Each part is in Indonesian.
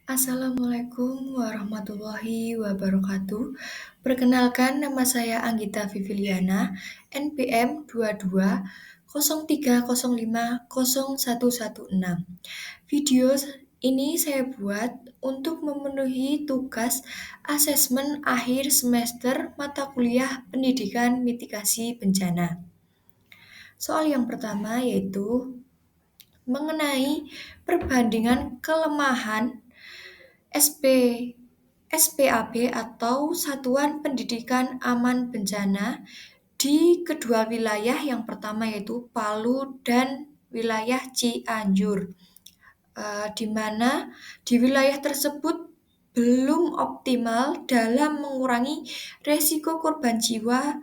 Assalamualaikum warahmatullahi wabarakatuh. Perkenalkan, nama saya Anggita Viviliana, NPM 2203050116. Video ini saya buat untuk memenuhi tugas asesmen akhir semester mata kuliah Pendidikan Mitigasi Bencana. Soal yang pertama yaitu mengenai perbandingan kelemahan SP, SPAB atau Satuan Pendidikan Aman Bencana di kedua wilayah, yang pertama yaitu Palu dan wilayah Cianjur, di mana di wilayah tersebut belum optimal dalam mengurangi resiko korban jiwa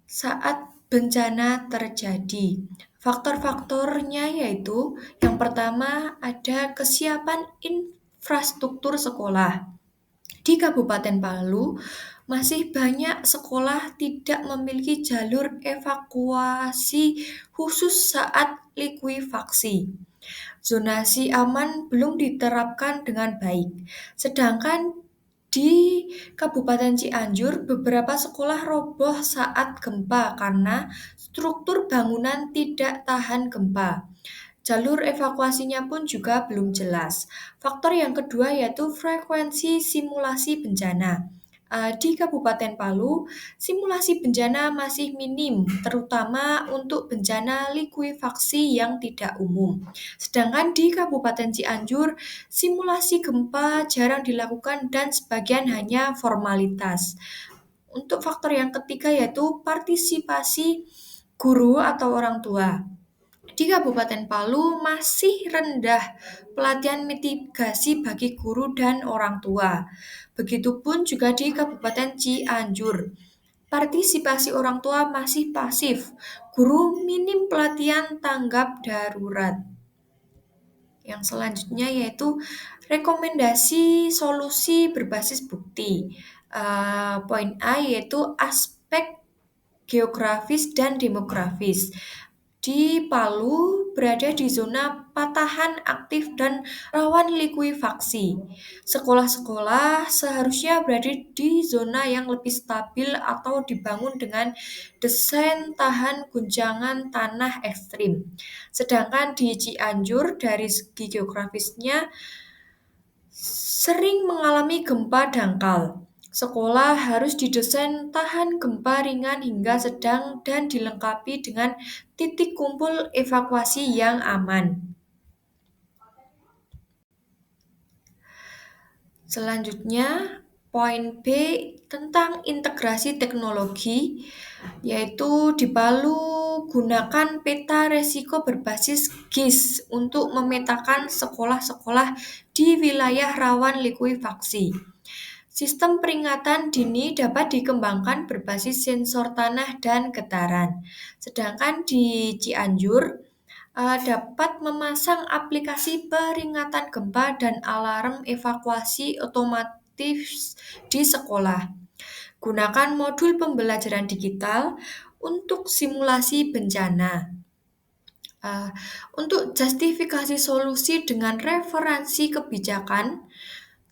saat bencana terjadi. Faktor-faktornya yaitu yang pertama ada kesiapan infrastruktur sekolah. Di Kabupaten Palu, masih banyak sekolah tidak memiliki jalur evakuasi khusus saat likuifaksi. Zonasi aman belum diterapkan dengan baik. Sedangkan di Kabupaten Cianjur, beberapa sekolah roboh saat gempa karena struktur bangunan tidak tahan gempa. Jalur evakuasinya pun juga belum jelas. Faktor yang kedua yaitu frekuensi simulasi bencana. Di Kabupaten Palu, simulasi bencana masih minim, terutama untuk bencana likuifaksi yang tidak umum. Sedangkan di Kabupaten Cianjur, simulasi gempa jarang dilakukan dan sebagian hanya formalitas. Untuk faktor yang ketiga yaitu partisipasi guru atau orang tua. Di Kabupaten Palu masih rendah pelatihan mitigasi bagi guru dan orang tua. Begitupun juga di Kabupaten Cianjur. Partisipasi orang tua masih pasif. Guru minim pelatihan tanggap darurat. Yang selanjutnya yaitu rekomendasi solusi berbasis bukti. Poin A yaitu aspek geografis dan demografis. Di Palu berada di zona patahan aktif dan rawan likuifaksi. Sekolah-sekolah seharusnya berada di zona yang lebih stabil atau dibangun dengan desain tahan guncangan tanah ekstrim. Sedangkan di Cianjur dari segi geografisnya sering mengalami gempa dangkal. Sekolah harus didesain tahan gempa ringan hingga sedang dan dilengkapi dengan titik kumpul evakuasi yang aman. Selanjutnya, poin B tentang integrasi teknologi, yaitu di Palu gunakan peta resiko berbasis GIS untuk memetakan sekolah-sekolah di wilayah rawan likuifaksi. Sistem peringatan dini dapat dikembangkan berbasis sensor tanah dan getaran. Sedangkan di Cianjur, dapat memasang aplikasi peringatan gempa dan alarm evakuasi otomatis di sekolah. Gunakan modul pembelajaran digital untuk simulasi bencana. Untuk justifikasi solusi dengan referensi kebijakan,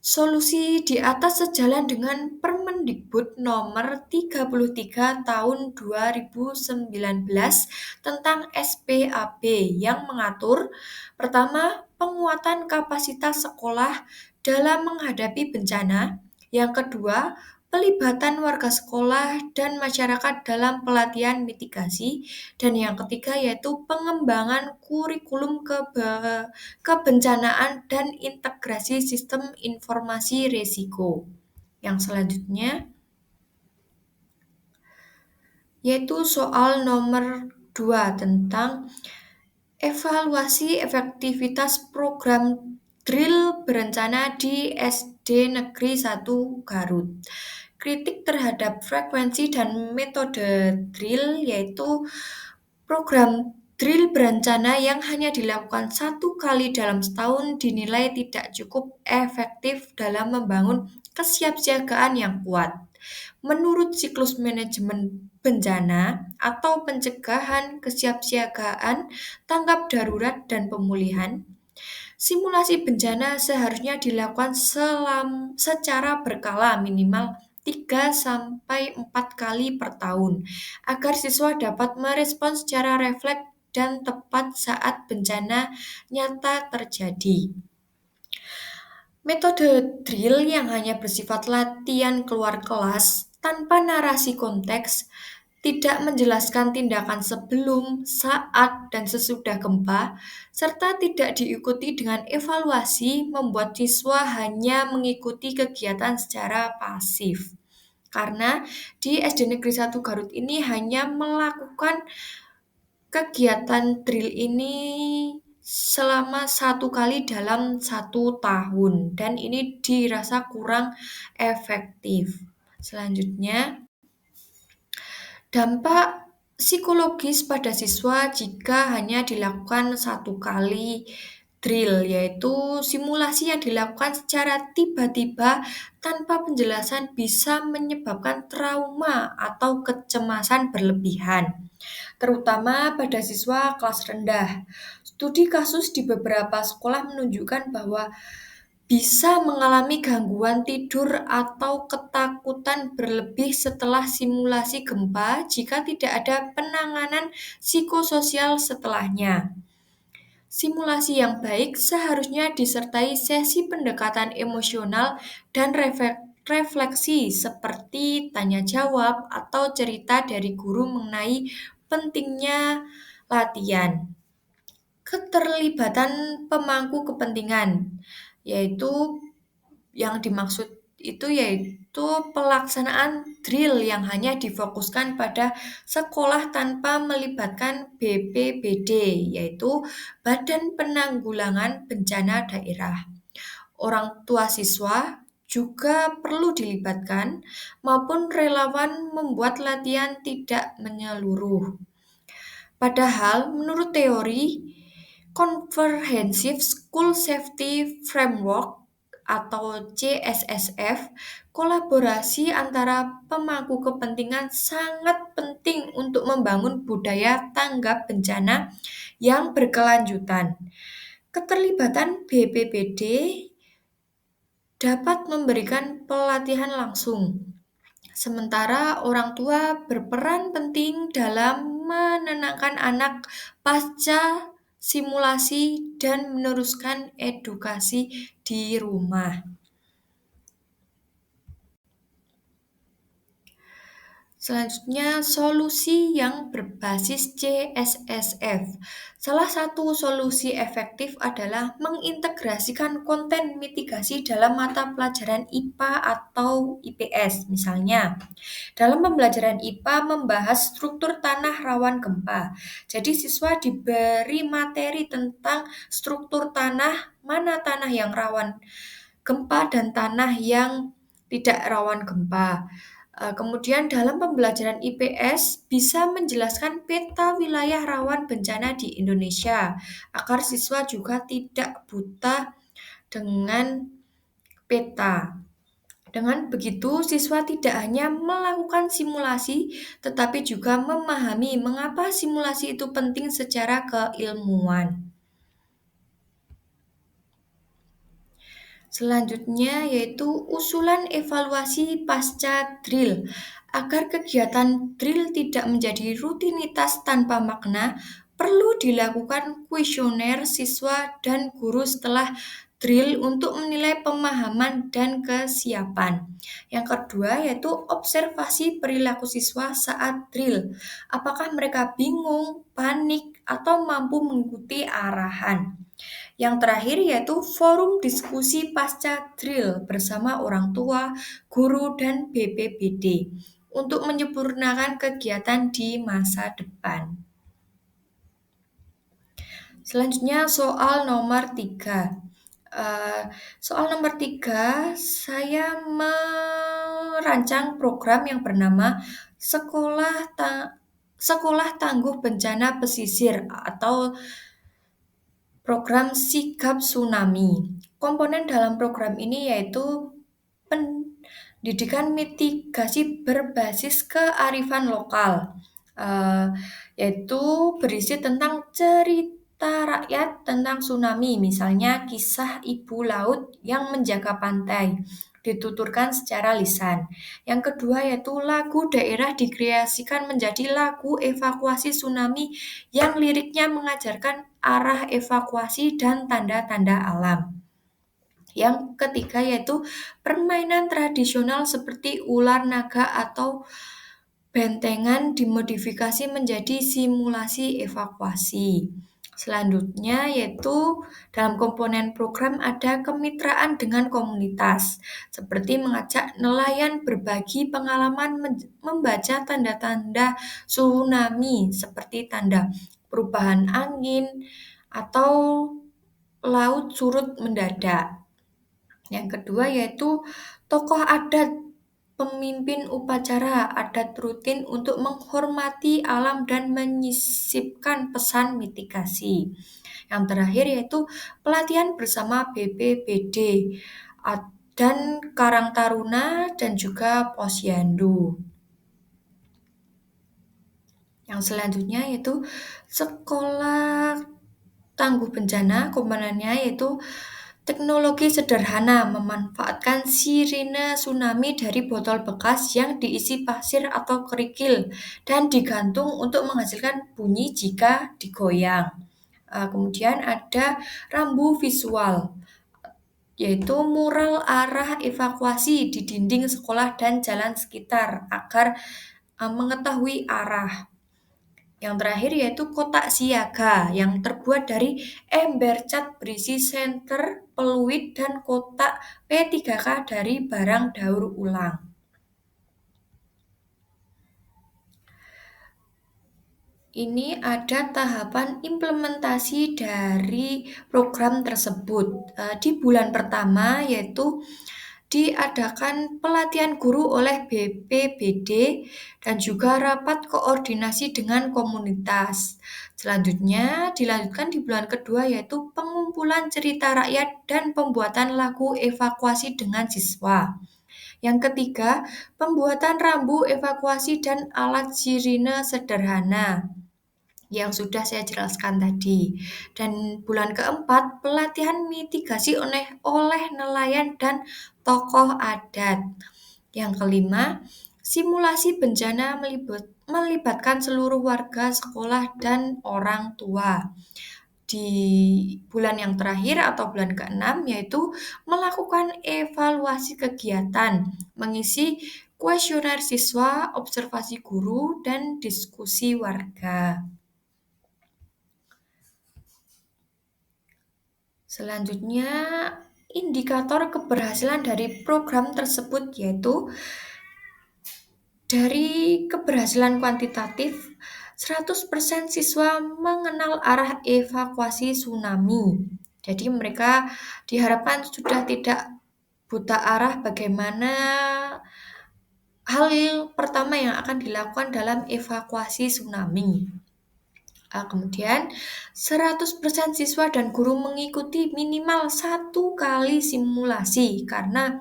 solusi di atas sejalan dengan Permendikbud nomor 33 tahun 2019 tentang SPAB yang mengatur pertama, penguatan kapasitas sekolah dalam menghadapi bencana, yang kedua, pelibatan warga sekolah dan masyarakat dalam pelatihan mitigasi, dan yang ketiga yaitu pengembangan kurikulum kebencanaan dan integrasi sistem informasi risiko. Yang selanjutnya yaitu soal nomor 2 tentang evaluasi efektivitas program drill berencana di SD Negeri 1 Garut. Kritik terhadap frekuensi dan metode drill, yaitu program drill berencana yang hanya dilakukan 1 kali dalam setahun dinilai tidak cukup efektif dalam membangun kesiapsiagaan yang kuat. Menurut siklus manajemen bencana atau pencegahan kesiapsiagaan, tanggap darurat dan pemulihan, Simulasi bencana seharusnya dilakukan secara berkala minimal 3 sampai 4 kali per tahun agar siswa dapat merespons secara refleks dan tepat saat bencana nyata terjadi. Metode drill yang hanya bersifat latihan keluar kelas tanpa narasi konteks, tidak menjelaskan tindakan sebelum, saat, dan sesudah gempa, serta tidak diikuti dengan evaluasi membuat siswa hanya mengikuti kegiatan secara pasif. Karena di SD Negeri 1 Garut ini hanya melakukan kegiatan drill ini selama 1 kali dalam 1 tahun dan ini dirasa kurang efektif. Selanjutnya, dampak psikologis pada siswa jika hanya dilakukan 1 kali drill, yaitu simulasi yang dilakukan secara tiba-tiba tanpa penjelasan bisa menyebabkan trauma atau kecemasan berlebihan terutama pada siswa kelas rendah. Studi kasus di beberapa sekolah menunjukkan bahwa bisa mengalami gangguan tidur atau ketakutan berlebih setelah simulasi gempa jika tidak ada penanganan psikososial setelahnya. Simulasi yang baik seharusnya disertai sesi pendekatan emosional dan refleksi seperti tanya jawab atau cerita dari guru mengenai pentingnya latihan. Keterlibatan pemangku kepentingan, yaitu yang dimaksud itu yaitu pelaksanaan drill yang hanya difokuskan pada sekolah tanpa melibatkan BPBD, yaitu Badan Penanggulangan Bencana Daerah. Orang tua siswa juga perlu dilibatkan maupun relawan membuat latihan tidak menyeluruh. Padahal menurut teori Comprehensive School Safety Framework atau CSSF, kolaborasi antara pemangku kepentingan sangat penting untuk membangun budaya tanggap bencana yang berkelanjutan. Keterlibatan BPBD dapat memberikan pelatihan langsung, sementara orang tua berperan penting dalam menenangkan anak pasca simulasi dan meneruskan edukasi di rumah. Selanjutnya, solusi yang berbasis CSSF. Salah satu solusi efektif adalah mengintegrasikan konten mitigasi dalam mata pelajaran IPA atau IPS. Misalnya, dalam pembelajaran IPA membahas struktur tanah rawan gempa. Jadi siswa diberi materi tentang struktur tanah, mana tanah yang rawan gempa dan tanah yang tidak rawan gempa. Kemudian dalam pembelajaran IPS bisa menjelaskan peta wilayah rawan bencana di Indonesia agar siswa juga tidak buta dengan peta. Dengan begitu, siswa tidak hanya melakukan simulasi, tetapi juga memahami mengapa simulasi itu penting secara keilmuan. Selanjutnya yaitu usulan evaluasi pasca drill. Agar kegiatan drill tidak menjadi rutinitas tanpa makna, perlu dilakukan kuesioner siswa dan guru setelah drill untuk menilai pemahaman dan kesiapan. Yang kedua yaitu observasi perilaku siswa saat drill. Apakah mereka bingung, panik, atau mampu mengikuti arahan. Yang terakhir yaitu forum diskusi pasca drill bersama orang tua, guru, dan BPBD untuk menyempurnakan kegiatan di masa depan. Selanjutnya soal nomor 3. Soal nomor 3, saya merancang program yang bernama Sekolah Tangguh Bencana Pesisir atau program Sigap Tsunami. Komponen dalam program ini yaitu pendidikan mitigasi berbasis kearifan lokal, yaitu berisi tentang cerita cerita rakyat tentang tsunami, misalnya kisah ibu laut yang menjaga pantai, dituturkan secara lisan. Yang kedua yaitu lagu daerah dikreasikan menjadi lagu evakuasi tsunami yang liriknya mengajarkan arah evakuasi dan tanda-tanda alam. Yang ketiga yaitu permainan tradisional seperti ular naga atau bentengan dimodifikasi menjadi simulasi evakuasi. Selanjutnya yaitu dalam komponen program ada kemitraan dengan komunitas, seperti mengajak nelayan berbagi pengalaman membaca tanda-tanda tsunami seperti tanda perubahan angin atau laut surut mendadak. Yang kedua yaitu tokoh adat, pemimpin upacara adat rutin untuk menghormati alam dan menyisipkan pesan mitigasi. Yang terakhir yaitu pelatihan bersama BPBD dan Karang Taruna dan juga Posyandu. Yang selanjutnya yaitu sekolah tangguh bencana, komponennya yaitu teknologi sederhana memanfaatkan sirine tsunami dari botol bekas yang diisi pasir atau kerikil dan digantung untuk menghasilkan bunyi jika digoyang. Kemudian ada rambu visual, yaitu mural arah evakuasi di dinding sekolah dan jalan sekitar agar mengetahui arah. Yang terakhir yaitu kotak siaga yang terbuat dari ember cat berisi senter, peluit, dan kotak P3K dari barang daur ulang. Ini ada tahapan implementasi dari program tersebut. Di bulan pertama yaitu diadakan pelatihan guru oleh BPBD dan juga rapat koordinasi dengan komunitas. Selanjutnya dilanjutkan di bulan kedua yaitu pengumpulan cerita rakyat dan pembuatan lagu evakuasi dengan siswa. Yang ketiga, pembuatan rambu evakuasi dan alat sirine sederhana yang sudah saya jelaskan tadi. Dan bulan keempat, pelatihan mitigasi oleh nelayan dan tokoh adat. Yang kelima, simulasi bencana melibatkan seluruh warga, sekolah, dan orang tua. Di bulan yang terakhir atau bulan ke-6 yaitu melakukan evaluasi kegiatan, mengisi kuesioner siswa, observasi guru, dan diskusi warga. Selanjutnya, indikator keberhasilan dari program tersebut yaitu dari keberhasilan kuantitatif, 100% siswa mengenal arah evakuasi tsunami. Jadi mereka diharapkan sudah tidak buta arah bagaimana hal pertama yang akan dilakukan dalam evakuasi tsunami. Kemudian 100% siswa dan guru mengikuti minimal 1 kali simulasi karena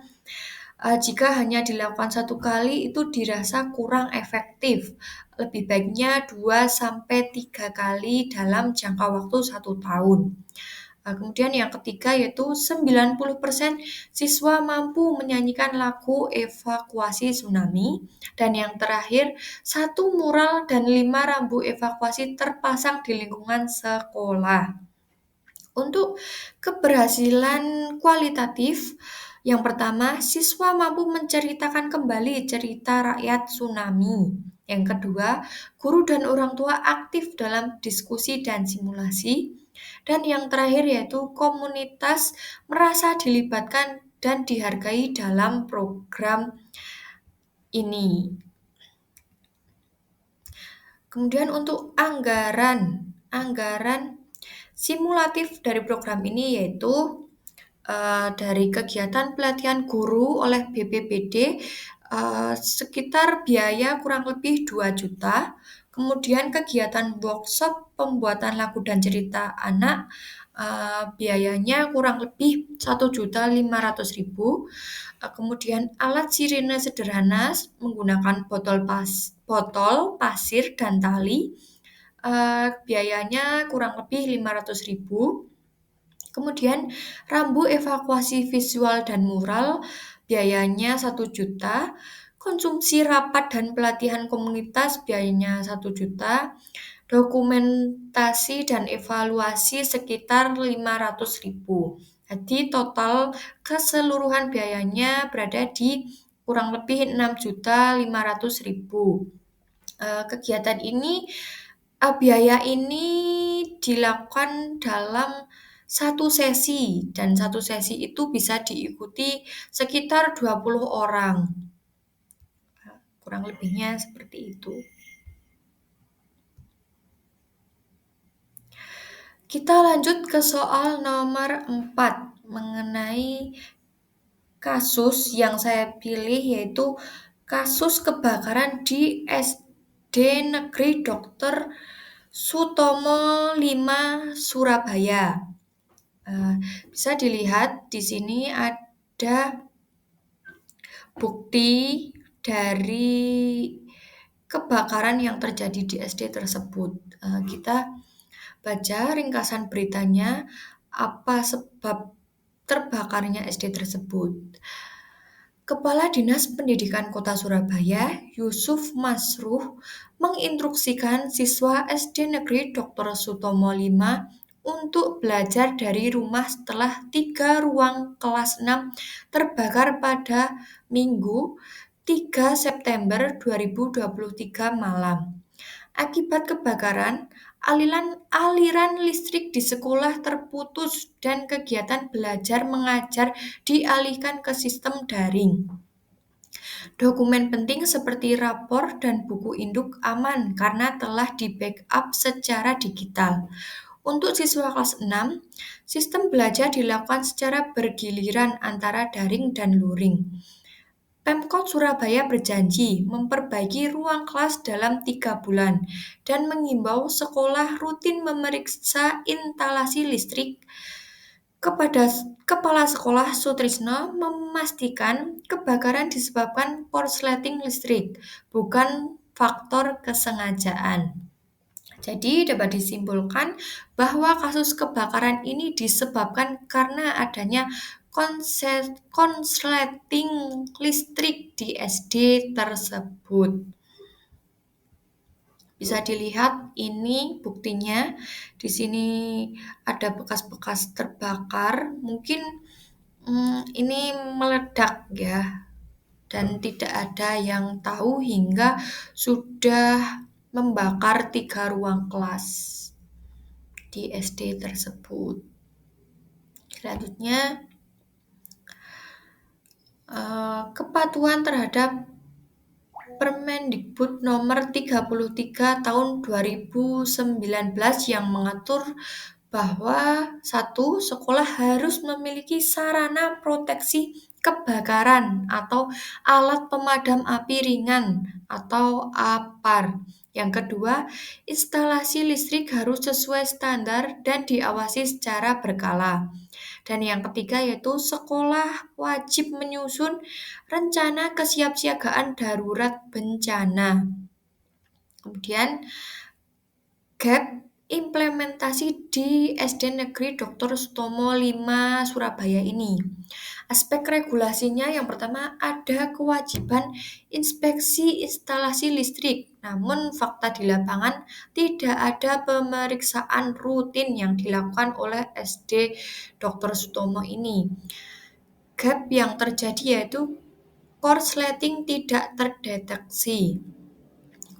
jika hanya dilakukan 1 kali itu dirasa kurang efektif. Lebih baiknya 2-3 kali dalam jangka waktu 1 tahun. Kemudian yang ketiga yaitu 90% siswa mampu menyanyikan lagu evakuasi tsunami. Dan yang terakhir, 1 mural dan 5 rambu evakuasi terpasang di lingkungan sekolah. Untuk keberhasilan kualitatif, yang pertama, siswa mampu menceritakan kembali cerita rakyat tsunami. Yang kedua, guru dan orang tua aktif dalam diskusi dan simulasi. Dan yang terakhir yaitu komunitas merasa dilibatkan dan dihargai dalam program ini. Kemudian untuk anggaran simulatif dari program ini yaitu dari kegiatan pelatihan guru oleh BPBD sekitar biaya kurang lebih 2 juta. Kemudian kegiatan workshop pembuatan lagu dan cerita anak biayanya kurang lebih 1.500.000. Kemudian alat sirine sederhana menggunakan botol pasir dan tali. biayanya kurang lebih 500.000. Kemudian rambu evakuasi visual dan mural biayanya 1 juta. Konsumsi rapat dan pelatihan komunitas biayanya 1 juta. Dokumentasi dan evaluasi sekitar 500.000. Jadi total keseluruhan biayanya berada di kurang lebih 6.500.000. Kegiatan ini, biaya ini dilakukan dalam satu sesi dan satu sesi itu bisa diikuti sekitar 20 orang. Kurang lebihnya seperti itu. Kita lanjut ke soal nomor 4 mengenai kasus yang saya pilih yaitu kasus kebakaran di SD Negeri Dr. Sutomo 5 Surabaya. Bisa dilihat di sini ada bukti dari kebakaran yang terjadi di SD tersebut. Kita baca ringkasan beritanya, apa sebab terbakarnya SD tersebut. Kepala Dinas Pendidikan Kota Surabaya, Yusuf Masruh, menginstruksikan siswa SD Negeri Dr. Sutomo 5 untuk belajar dari rumah setelah 3 ruang kelas 6 terbakar pada Minggu 3 September 2023 malam. Akibat kebakaran, aliran listrik di sekolah terputus dan kegiatan belajar mengajar dialihkan ke sistem daring. Dokumen penting seperti rapor dan buku induk aman karena telah di-backup secara digital. Untuk siswa kelas 6, sistem belajar dilakukan secara bergiliran antara daring dan luring. Pemkot Surabaya berjanji memperbaiki ruang kelas dalam 3 bulan dan mengimbau sekolah rutin memeriksa instalasi listrik. Kepada Kepala Sekolah Sutrisno memastikan kebakaran disebabkan korsleting listrik, bukan faktor kesengajaan. Jadi dapat disimpulkan bahwa kasus kebakaran ini disebabkan karena adanya konsleting listrik di SD tersebut. Bisa dilihat ini buktinya. Di sini ada bekas-bekas terbakar. Mungkin ini meledak ya. Dan tidak ada yang tahu hingga sudah membakar 3 ruang kelas di SD tersebut. Selanjutnya, kepatuhan terhadap Permendikbud nomor 33 tahun 2019 yang mengatur bahwa 1. Sekolah harus memiliki sarana proteksi kebakaran atau alat pemadam api ringan atau APAR. Yang kedua, instalasi listrik harus sesuai standar dan diawasi secara berkala. Dan yang ketiga yaitu sekolah wajib menyusun rencana kesiapsiagaan darurat bencana. Kemudian gap implementasi di SD Negeri Dr. Sutomo 5 Surabaya ini. Aspek regulasinya yang pertama ada kewajiban inspeksi instalasi listrik. Namun fakta di lapangan tidak ada pemeriksaan rutin yang dilakukan oleh SD Dr. Sutomo ini. Gap yang terjadi yaitu korsleting tidak terdeteksi.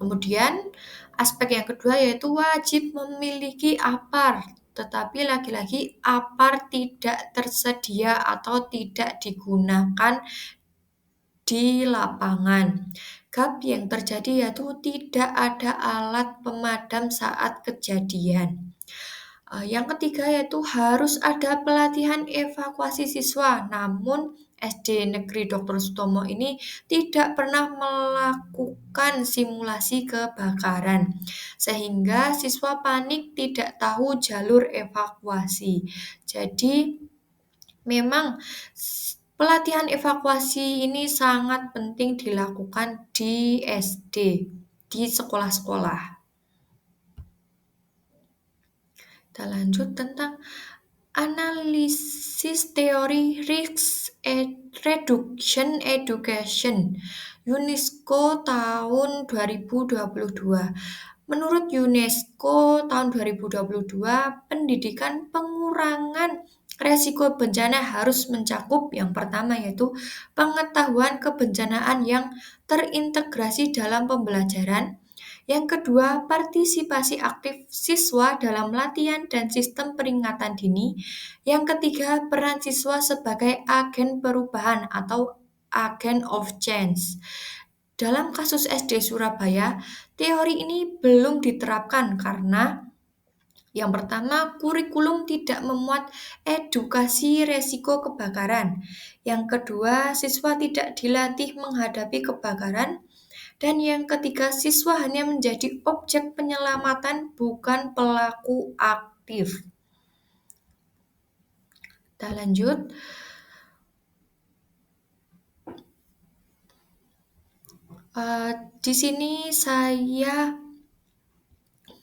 Kemudian aspek yang kedua yaitu wajib memiliki APAR, tetapi lagi-lagi APAR tidak tersedia atau tidak digunakan di lapangan. Gap yang terjadi yaitu tidak ada alat pemadam saat kejadian. Yang ketiga yaitu harus ada pelatihan evakuasi siswa, namun SD Negeri Dr. Sutomo ini tidak pernah melakukan simulasi kebakaran, sehingga siswa panik tidak tahu jalur evakuasi. Jadi, memang pelatihan evakuasi ini sangat penting dilakukan di SD, di sekolah-sekolah. Kita lanjut tentang analisis teori reduction education UNESCO tahun 2022. Menurut UNESCO tahun 2022, pendidikan pengurangan resiko bencana harus mencakup yang pertama yaitu pengetahuan kebencanaan yang terintegrasi dalam pembelajaran. Yang kedua, partisipasi aktif siswa dalam latihan dan sistem peringatan dini. Yang ketiga, peran siswa sebagai agen perubahan atau agent of change. Dalam kasus SD Surabaya, teori ini belum diterapkan karena yang pertama, kurikulum tidak memuat edukasi resiko kebakaran. Yang kedua, siswa tidak dilatih menghadapi kebakaran. Dan yang ketiga, siswa hanya menjadi objek penyelamatan, bukan pelaku aktif. Kita lanjut. Di sini saya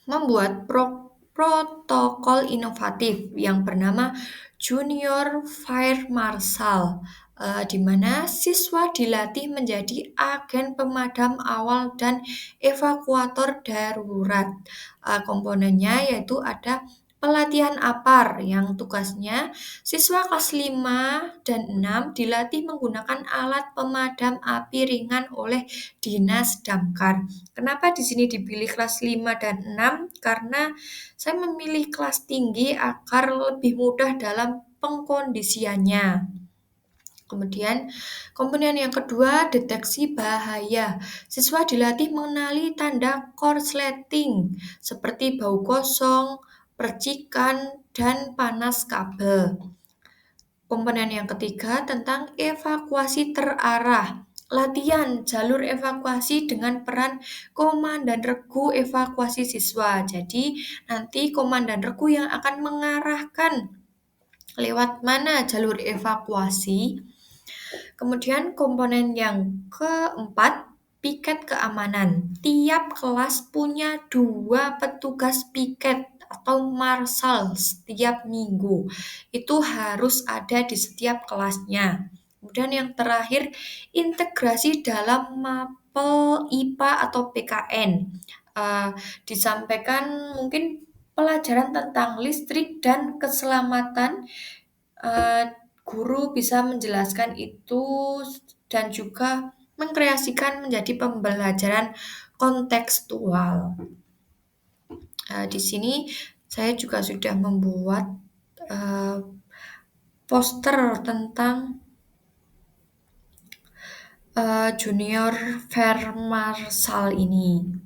membuat protokol inovatif yang bernama Junior Fire Marshal, di mana siswa dilatih menjadi agen pemadam awal dan evakuator darurat. Komponennya yaitu ada pelatihan APAR yang tugasnya siswa kelas 5 dan 6 dilatih menggunakan alat pemadam api ringan oleh Dinas Damkar. Kenapa di sini dipilih kelas 5 dan 6? Karena saya memilih kelas tinggi agar lebih mudah dalam pengkondisiannya. Kemudian, komponen yang kedua, deteksi bahaya. Siswa dilatih mengenali tanda korsleting seperti bau kosong, percikan, dan panas kabel. Komponen yang ketiga tentang evakuasi terarah. Latihan jalur evakuasi dengan peran komandan regu evakuasi siswa. Jadi nanti komandan regu yang akan mengarahkan lewat mana jalur evakuasi. Kemudian komponen yang keempat, piket keamanan. Tiap kelas punya 2 petugas piket atau marshal setiap minggu. Itu harus ada di setiap kelasnya. Kemudian yang terakhir, integrasi dalam mapel IPA atau PKN. Disampaikan mungkin pelajaran tentang listrik dan keselamatan. Guru bisa menjelaskan itu dan juga mengkreasikan menjadi pembelajaran kontekstual. Di sini saya juga sudah membuat poster tentang Junior Fair Marshal ini.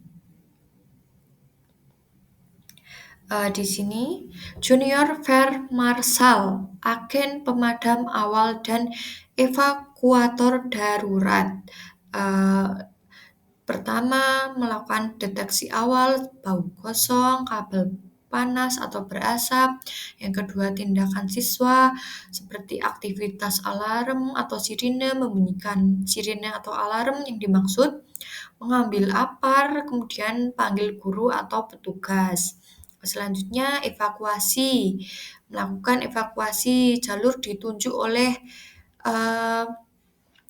Di sini Junior Fair Marshal, agen pemadam awal dan evakuator darurat. Pertama, melakukan deteksi awal bau kosong, kabel panas atau berasap. Yang kedua, tindakan siswa seperti aktivitas alarm atau sirine, membunyikan sirine atau alarm yang dimaksud, mengambil apar, kemudian panggil guru atau petugas. Selanjutnya, evakuasi. Melakukan evakuasi jalur ditunjuk oleh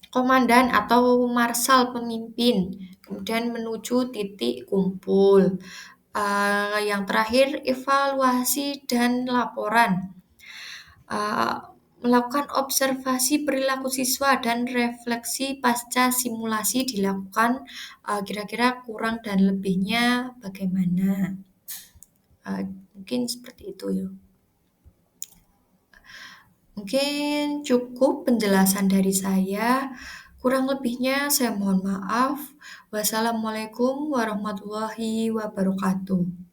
komandan atau marshal pemimpin, kemudian menuju titik kumpul. Yang terakhir, evaluasi dan laporan. Melakukan observasi perilaku siswa dan refleksi pasca simulasi dilakukan, kira-kira kurang dan lebihnya bagaimana. Mungkin seperti itu ya. Mungkin cukup penjelasan dari saya. Kurang lebihnya saya mohon maaf. Wassalamualaikum warahmatullahi wabarakatuh.